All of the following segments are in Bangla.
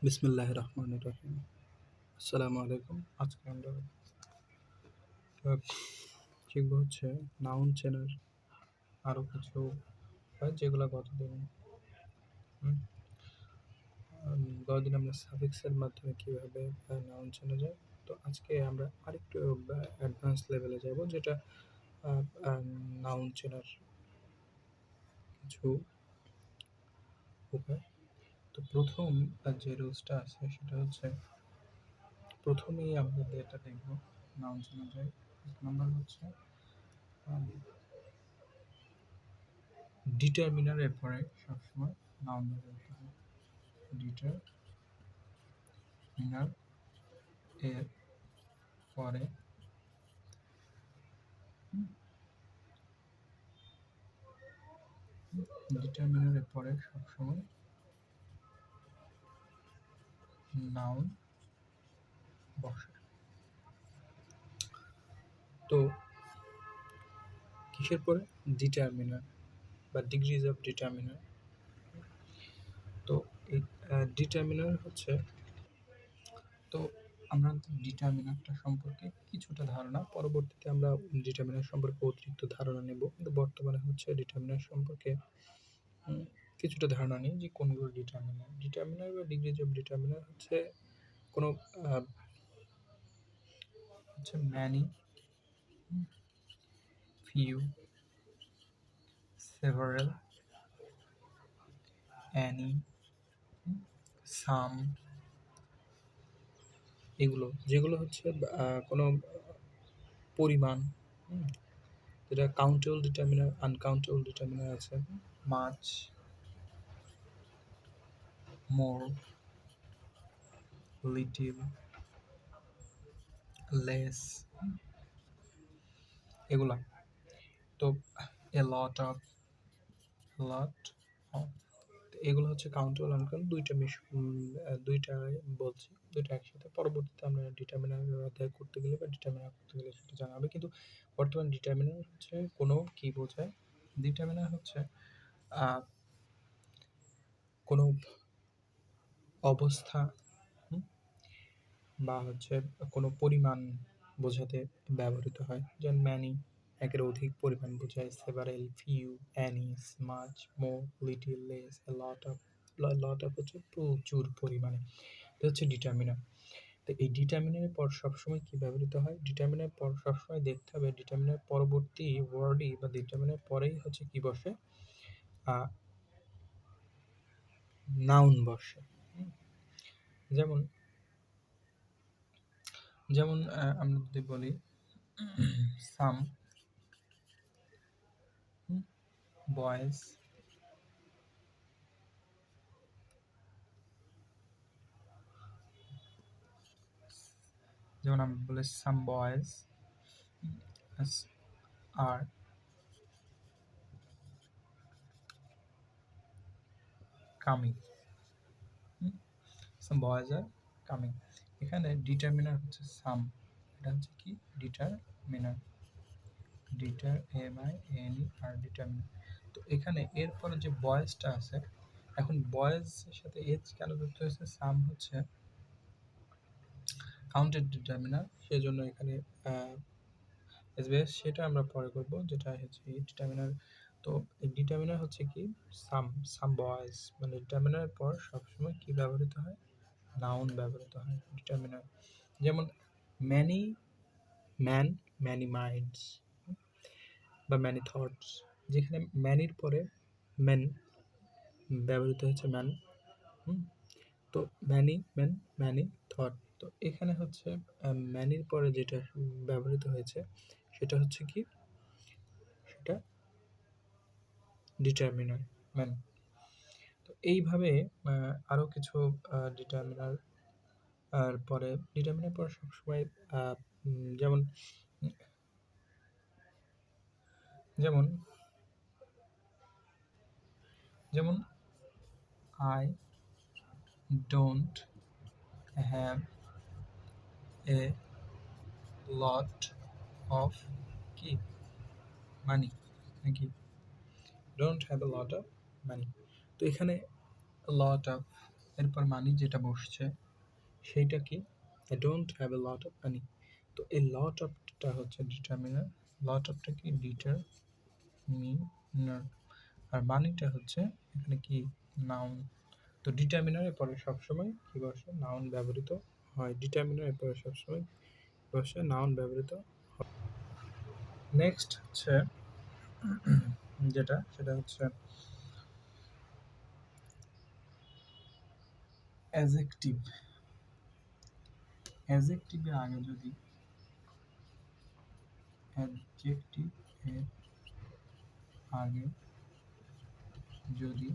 বিসমিল্লাহির রহমানির রহিম। আসসালামু আলাইকুম। আজকে আমরা শিখব হচ্ছে নাউন চেনার আরও কিছু উপায়, যেগুলো গতদিন আমরা সাফিক্সের মাধ্যমে কীভাবে নাউন চেনা যায়। তো আজকে আমরা আরেকটু অ্যাডভান্স লেভেলে যাব, যেটা নাউন চেনার কিছু উপায়। তো প্রথম যে রুলসটা আছে সেটা হচ্ছে, প্রথমেই আমরা এটা দেখব নাউন চেনা যায়। এক নম্বর হচ্ছে ডিটারমিনারের পরে সবসময় নাউন ব্যবহৃত হয়। ডিটারমিনার এর পরে ডিটারমিনারের পরে সবসময় নাউন বসে। তো কিসের পরে? ডিটারমিনার বা ডিগ্রিজ অফ ডিটারমিনার। তো এই ডিটারমিনার হচ্ছে, তো আমরা ডিটারমিনারটা সম্পর্কে কিছুটা ধারণা, পরবর্তীতে আমরা ডিটারমিনার সম্পর্কে অতিরিক্ত ধারণা নেব, কিন্তু বর্তমানে হচ্ছে ডিটারমিনার সম্পর্কে কিছুটা ধারণা নিই যে কোনগুলো ডিটারমিনার। ডিটারমিনার বা ডিগ্রিজ অফ ডিটারমিনার হচ্ছে কোনো হচ্ছে ম্যানি, ফিউ, সেভারাল, অ্যানি, সাম, এগুলো যেগুলো হচ্ছে কোনো পরিমাণ, যেটা কাউন্টেবল ডিটারমিনার, আনকাউন্টেবল ডিটারমিনার আছে। মাচ, মোর, লিটিল, লেস, এগুলা। তো এ লট অফ, এগুলো হচ্ছে কাউন্টেবল, আনকাউন্টেবল, দুইটাই বলছি, দুইটা একসাথে। পরবর্তীতে আমরা ডিটারমিনার অধ্যায় করতে গেলে বা ডিটারমিনার করতে গেলে সেটা জানা হবে। কিন্তু বর্তমানে ডিটারমিনার হচ্ছে কোনো কি বোঝায়? ডিটারমিনার হচ্ছে কোনো অবস্থা বা হচ্ছে কোনো পরিমাণ বোঝাতে ব্যবহৃত হয়। যেমন ম্যানি একের অধিক পরিমাণ বোঝায়, several, few, anise, much, more, little, less, lot of হচ্ছে প্রচুর পরিমাণে। এটা হচ্ছে ডিটারমিনার। তো এই ডিটারমিনারের পর সবসময় কি ব্যবহৃত হয়? ডিটারমিনার পর সবসময় দেখতে হবে ডিটারমিনার পরবর্তী ওয়ার্ডই বা ডিটারমিনার পরেই হচ্ছে কি বসে? নাউন বসে। যেমন যেমন আমরা যদি বলি সাম বয়েজ, যেমন আমরা বলি some boys are coming, some boys are coming. এখানে ডিটারমিনার হচ্ছে সাম, এটা হচ্ছে কি ডিটারমিনার, MINE আর ডিটারমিনার। তো এখানে এরপরে যে বয়েজটা আছে, এখন বয়েজের সাথে এজ কেন যুক্ত হয়েছে? সাম হচ্ছে কাউন্টেড ডিটারমিনার, সেজন্য এখানে সেটা আমরা পরে করব, যেটা হচ্ছে এই ডিটারমিনার। তো এই ডিটারমিনার হচ্ছে কি সাম বয়েজ, মানে ডিটারমিনারের পর সবসময় কি ব্যবহৃত হয়? নাউন ব্যবহৃত হয় ডিটারমিনার। যেমন ম্যানি ম্যান, ম্যানি মাইন্ডস বা ম্যানি থটস, যেখানে ম্যানির পরে ম্যান ব্যবহৃত হয়েছে, ম্যান। তো ম্যানি ম্যান, ম্যানি থট। তো এখানে হচ্ছে ম্যানির পরে যেটা ব্যবহৃত হয়েছে সেটা হচ্ছে কি? সেটা ডিটারমিনার, ম্যান। তো এইভাবে আরও কিছু ডিটারমিনার আর পরে ডিটারমিনার পর সবসময় যেমন যেমন যেমন I don't have a lot of কি মানি, নাকি don't have a lot of money. তো এখানে লট অফ এরপর মানি যেটা বসছে সেইটা কি? I don't have a lot of money. তো এই লট অফটা হচ্ছে ডিটারমিনার, লট অফটা কি? ডিটারমিনার। আর মানিটা হচ্ছে এখানে কি? নাউন। তো ডিটারমিনারের পরে সবসময় কি বসে? নাউন ব্যবহৃত হয়। ডিটারমিনারের পরে সবসময় বসে নাউন ব্যবহৃত হয়। নেক্সট হচ্ছে যেটা, সেটা হচ্ছে অ্যাজেক্টিভ। অ্যাজেক্টিভের আগে যদি অ্যাডজেক্টিভ এর আগে যদি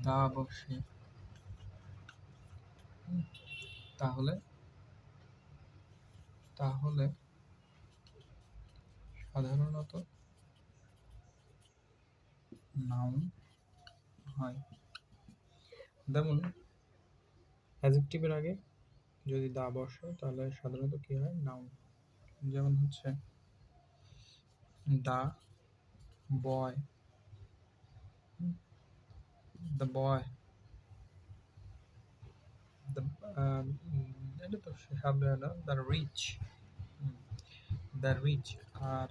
দা বসে তাহলে তাহলে সাধারণত নাউন হয়। যেমন অ্যাজেক্টিভের আগে যদি দা বসে তাহলে সাধারণত কি হয়? নাউন। যেমন হচ্ছে দা বয়, দ্য বয়, এটা তো সাধারণ না। দ্য রিচ, দ্য রিচ আর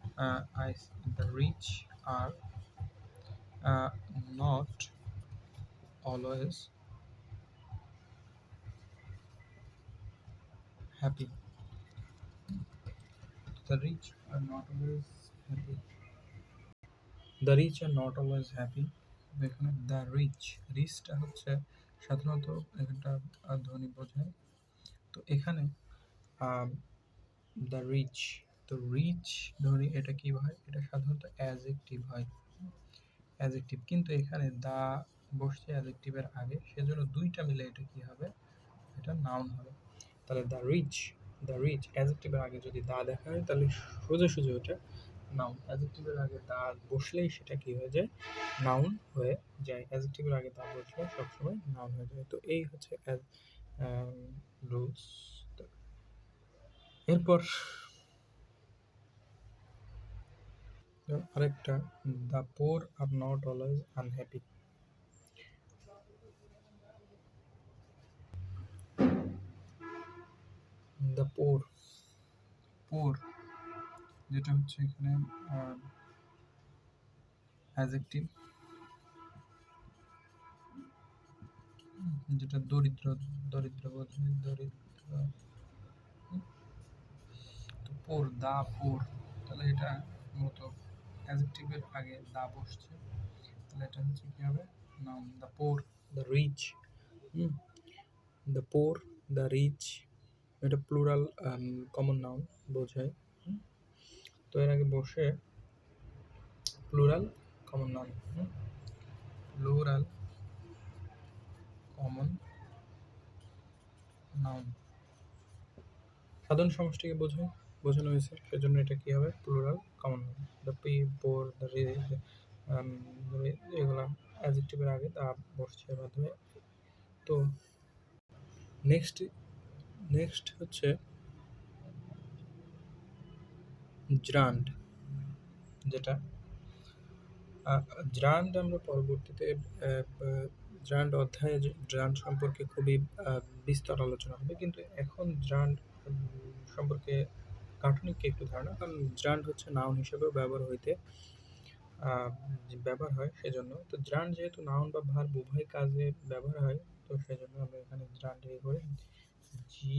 I the rich are not always happy. The rich are not always happy. The rich are not always happy. এখানে দ্য রিচটা হচ্ছে সাধারণত একটা ধ্বনি বোঝায়। তো এখানে দ্য রিচ, তো রিচ ধ্বনি এটা কি হয়? এটা সাধারণত অ্যাজেক্টিভ হয়, অ্যাজেক্টিভ। কিন্তু এখানে দা বসছে অ্যাজেক্টিভের আগে, সেজন্য দুইটা মিলে এটা কি হবে? এটা নাউন হবে। তাহলে দ্য রিচ অ্যাজেক্টিভের আগে যদি দা দেখা হয় তাহলে সোজাসুজি ওটা নাউন। অ্যাজেক্টিভের আগে দা বসলেই সেটা কি হয়ে যায়? নাউন হয়ে যায়। অ্যাজেক্টিভের আগে দা বসলে সবসময় নাউন হয়ে যায়। তো এই হচ্ছে রুলস। এরপর আরেকটা, the poor are not always unhappy. The poor, poor যেটা হচ্ছে এখানে অ্যাজেক্টিভ, যেটা দরিদ্র, দরিদ্র বোঝায়, দরিদ্র। তো পোর, দা পোর, তাহলে এটা মূলত অ্যাজেক্টিভের আগে দা বসছে, তাহলে এটা হচ্ছে কি হবে? Noun. The poor, the rich, the poor, the rich, এটা প্লুরাল কমন নাউন বোঝায়। তো এর আগে বসে plural common noun, plural common noun সাধারণ সমষ্টিকে বোঝানো হয়েছে, সেজন্য এটা কি হবে? Plural common noun. The poor, the rich, এগুলা অ্যাডজেক্টিভের আগে দা বসছে এর মাধ্যমে। তো নেক্সট হচ্ছে জ্রান্ড, যেটা জ্রান্ড আমরা পরবর্তীতে জ্রান্ড অধ্যায়ে জ্রান্ড সম্পর্কে খুবই বিস্তর আলোচনা হবে, কিন্তু এখন জ্রান্ড সম্পর্কে কাঠনিককে একটু ধারণা, কারণ জ্রান্ড হচ্ছে নাউন হিসেবেও ব্যবহার হয় সেজন্য। তো জ্রান্ড যেহেতু নাউন বা ভার্ব উভয় কাজে ব্যবহার হয়, তো সেজন্য আমরা এখানে জ্রান্ড করে জি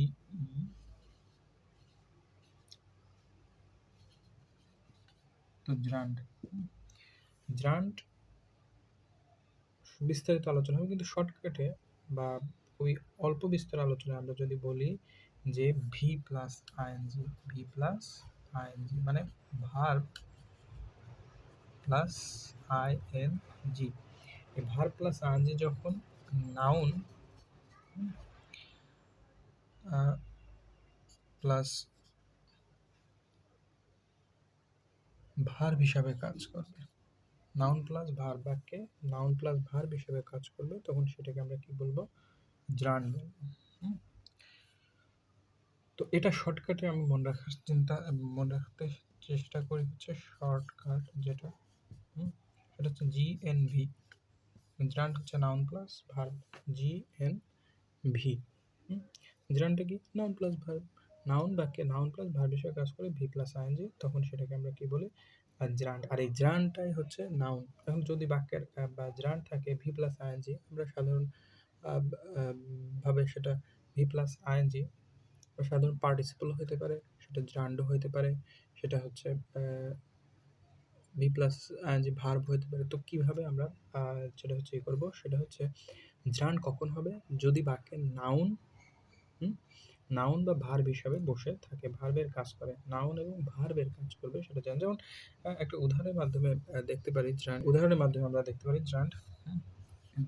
তো জ্রান্ড বিস্তারিত আলোচনা হবে, কিন্তু শর্টকাটে বা খুবই অল্প বিস্তর আলোচনা আমরা যদি বলি যে ভি প্লাস আইএনজি মানে ভার্ব প্লাস আইএনজি। এই ভার্ব প্লাস আইএনজি যখন নাউন প্লাস ভার্ব হিসাবে কাজ করবে, নাউন প্লাস ভার্ব বাক্যে নাউন প্লাস ভার্ব হিসেবে কাজ করবে, তখন সেটাকে আমরা কি বলবো? জ্রান্ড বলবো। তো এটা শর্টকাটে আমি মনে রাখতে চেষ্টা করি হচ্ছে শর্টকাট যেটা, সেটা হচ্ছে জিএনভি। গ্রান্ট হচ্ছে নাউন প্লাস ভার্ব, GNV। গ্রান্টটা কি? Noun plus verb. নাউন বাক্যে নাউন প্লাস ভার্ব হিসেবে কাজ করে ভি প্লাস আইএনজি, তখন সেটাকে আমরা কি বলি? গ্রান্ট। আর এই গ্রান্টটাই হচ্ছে নাউন। এখন যদি বাক্যের বা গ্রান্ট থাকে ভি প্লাস আইএনজি, আমরা সাধারণ ভাবে সেটা ভি প্লাস আইএনজি সাধারণ পার্টিসিপল হতে পারে, সেটা গ্রান্ডও হতে পারে, সেটা হচ্ছে ভি প্লাস আইএনজি ভার্ব হতে পারে। তো কিভাবে আমরা যেটা হচ্ছে ই করবো, সেটা হচ্ছে গ্রান্ট কখন হবে? যদি বাক্যের নাউন বা ভার্ব হিসাবে বসে থাকে, ভার্বের কাজ করে, নাউন এবং ভার্বের কাজ করবে সেটা জানেন। যেমন একটা উদাহরণের মাধ্যমে দেখতে পারি গ্রান্ট, উদাহরণের মাধ্যমে আমরা দেখতে পারি গ্রান্ট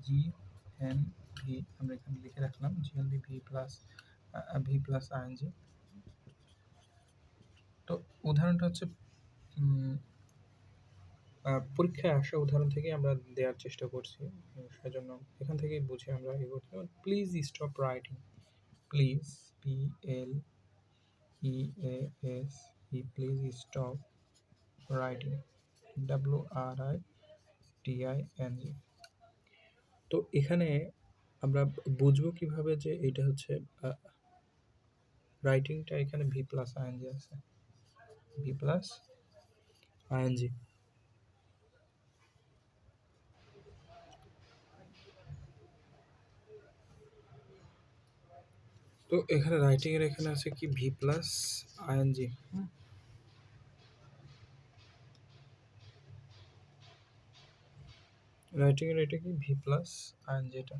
GNV, আমরা এখানে লিখে রাখলাম GNV ভি প্লাস আইএনজি। তো উদাহরণটা হচ্ছে পরীক্ষায় আসা উদাহরণ থেকে আমরা দেওয়ার চেষ্টা করছি, সেজন্য এখান থেকেই বুঝে আমরা এ করতে পারি। Please stop writing, please PLEASE, please stop writing, WRITING। তো এখানে আমরা বুঝবো কিভাবে যে এটা হচ্ছে রাইটিংটা এখানে ভি প্লাস আইএনজি আছে, ভি প্লাস আইএনজি। তো এখানে রাইটিং এর এখানে আছে কি ভি প্লাস আইএনজি। রাইটিং এর এটা কি ভি প্লাস আইএনজি এটা।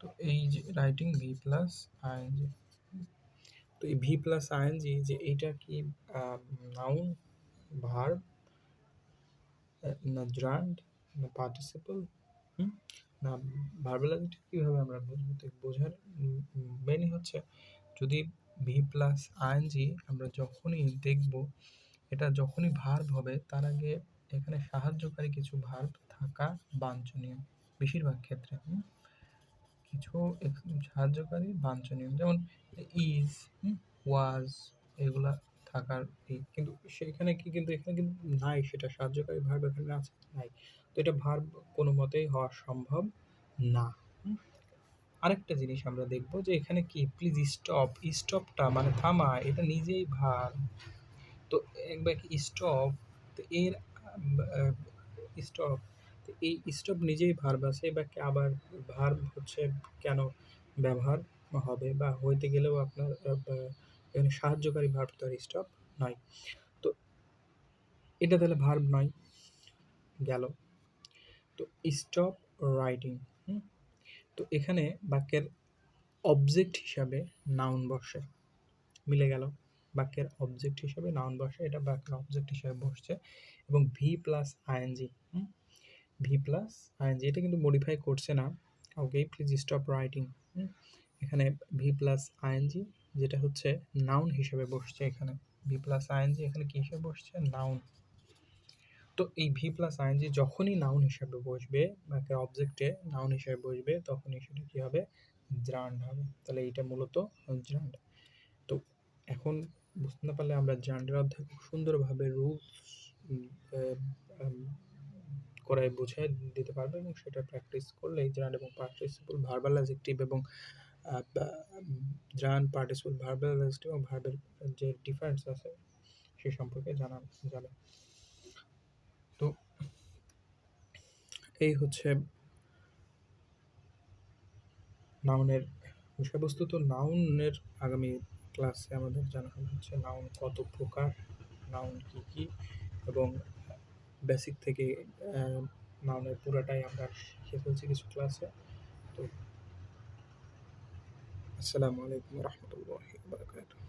তো এই যে রাইটিং ভি প্লাস আইএনজি, তো এই ভি প্লাস আইএনজি যে এইটা কি নাউন, ভার্ব, না গ্রান্ট, না পার্টিসিপল, না ভার্বাল অ্যাডজেক্টিভ, কিভাবে আমরা বুঝবো? তো বোঝার মেনই হচ্ছে যদি ভি প্লাস আইএনজি আমরা যখনই দেখব, এটা যখনই ভার্ব হবে তার আগে এখানে সাহায্যকারী কিছু ভার্ব থাকা বাঞ্ছনীয়, বেশিরভাগ ক্ষেত্রে কিছু সাহায্যকারী বাঞ্ছনীয়, যেমন ইজ, ওয়াজ, এগুলা থাকার কিন্তু সেখানে কি, কিন্তু এখানে কিন্তু নাই, সেটা সাহায্যকারী ভার্ব এখানে আছে নাই, তো এটা ভার্ব কোনো মতেই হওয়া সম্ভব না। আরেকটা জিনিস আমরা দেখবো যে এখানে কি প্লিজ স্টপ, স্টপটা মানে থামা, এটা নিজেই ভার্ব। তো একবার স্টপ, তো এর স্টপ, তো এই স্টপ নিজেই ভার্ব আছে, বাক্যে আবার ভার্ব হচ্ছে কেন ব্যবহার হবে বা হইতে গেলেও আপনার এখানে সাহায্যকারী ভার্ব তো আর স্টপ নয়, তো এটা তাহলে ভার্ব নয় গেল। তো স্টপ রাইটিং, তো এখানে বাক্যের অবজেক্ট হিসাবে নাউন বসে, মিলে গেল, বাক্যের অবজেক্ট হিসাবে নাউন বসে, এটা বাক্যের অবজেক্ট হিসাবে বসছে, এবং V plus ING, V plus ING এটা কিন্তু মডিফাই করছে না ওকে, প্লিজ স্টপ রাইটিং, এখানে ভি প্লাস আইএনজি যেটা হচ্ছে নাউন হিসেবে বসছে, এখানে ভি প্লাস আইএনজি এখানে কি হিসেবে বসছে? নাউন। তো এই ভি প্লাস আইএনজি যখনই নাউন হিসেবে বসবে, বাক্যের অবজেক্টে নাউন হিসেবে বসবে, তখনই সেটা কি হবে? গ্রান্ট হবে। তাহলে এইটা মূলত গ্রান্ট। তো এখন বুঝতে না পারলে আমরা গ্রান্টের অধ্যায় খুব সুন্দরভাবে রুলস করায় বুঝায় দিতে পারবো, এবং সেটা প্র্যাকটিস করলেই গ্রান্ট এবং পার্টিসিপল, ভার্বাল অ্যাডজেক্টিভ এবং গ্রান্ট, পার্টিসিপল, ভার্বাল অ্যাডজেক্টিভ এবং ভার্বের যে ডিফারেন্স আছে সে সম্পর্কে জানা যাবে। তো এই হচ্ছে নাউনের বিষয়বস্তু। তো নাউনের আগামী ক্লাসে আমাদের জানা হচ্ছে নাউন কত প্রকার, নাউন কী কী, এবং বেসিক থেকে নাউনের পুরাটাই আমরা শিখে ফেলছি কিছু ক্লাসে। তো আসসালামু আলাইকুম রহমতুল্লাহি ওয়া বারাকাতুহু।